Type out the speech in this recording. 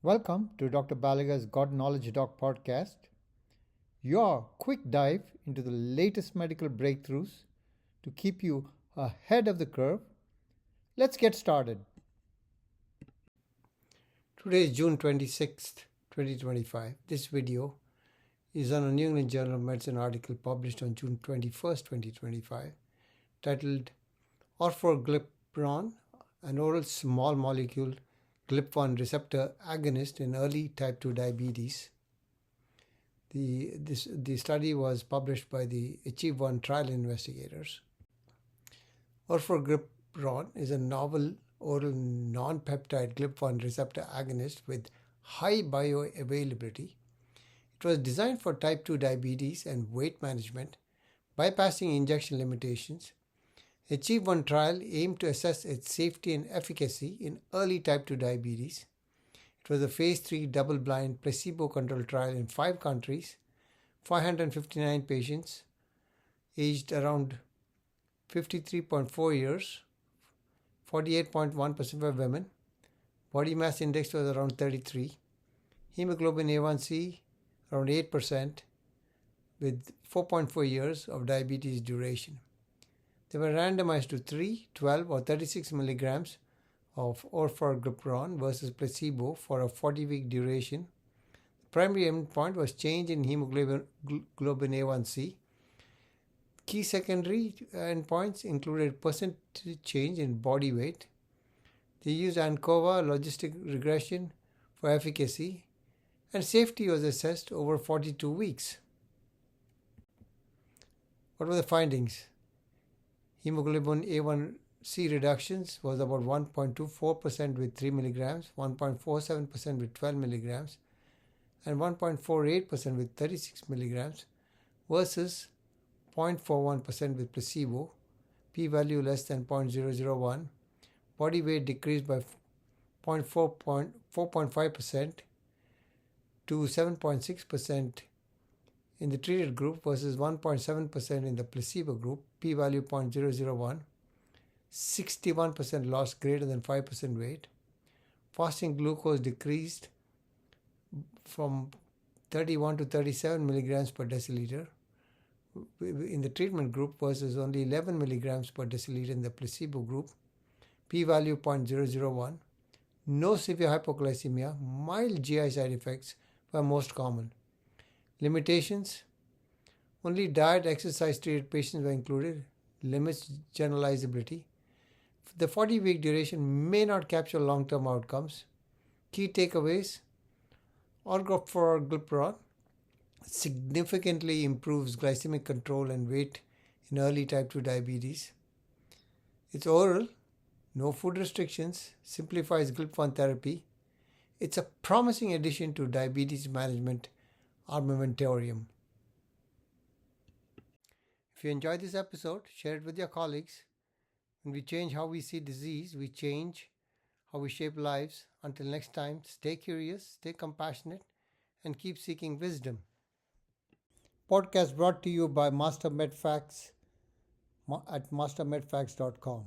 Welcome to Dr. Balaga's God Knowledge Doc podcast, your quick dive into the latest medical breakthroughs to keep you ahead of the curve. Let's get started. Today is June 26th, 2025. This video is on a New England Journal of Medicine article published on June 21st, 2025, titled Orforglipron, an oral small molecule GLP-1 receptor agonist in early type 2 diabetes. The study was published by the ACHIEVE-1 trial investigators. Orforglipron is a novel oral nonpeptide GLP-1 receptor agonist with high bioavailability. It was designed for type 2 diabetes and weight management, bypassing injection limitations. ACHIEVE-1 trial aimed to assess its safety and efficacy in early type 2 diabetes. It was a phase 3 double-blind placebo-controlled trial in 5 countries, 559 patients aged around 53.4 years, 48.1% were women. Body mass index was around 33. Hemoglobin A1C around 8% with 4.4 years of diabetes duration. They were randomized to 3, 12, or 36 milligrams of orforglipron versus placebo for a 40-week duration. The primary endpoint was change in hemoglobin A1C. Key secondary endpoints included percentage change in body weight. They used ANCOVA logistic regression for efficacy, and safety was assessed over 42 weeks. What were the findings? Hemoglobin A1C reductions was about 1.24% with 3 milligrams, 1.47% with 12 milligrams, and 1.48% with 36 milligrams versus 0.41% with placebo, p-value less than 0.001. Body weight decreased by 4.5% to 7.6% in the treated group versus 1.7% in the placebo group, p-value 0.001, 61% lost greater than 5% weight. Fasting glucose decreased from 31 to 37 milligrams per deciliter in the treatment group versus only 11 milligrams per deciliter in the placebo group, p-value 0.001. No severe hypoglycemia, mild GI side effects were most common. Limitations: only diet exercise treated patients were included, limits generalizability. The 40-week duration may not capture long-term outcomes. Key takeaways: orforglipron significantly improves glycemic control and weight in early type 2 diabetes. It's oral, no food restrictions, simplifies GLP-1 therapy. It's a promising addition to diabetes management armamentarium. If you enjoyed this episode, share it with your colleagues. When we change how we see disease, we change how we shape lives. Until next time, stay curious, stay compassionate, and keep seeking wisdom. Podcast brought to you by Master MedFacts at mastermedfacts.com.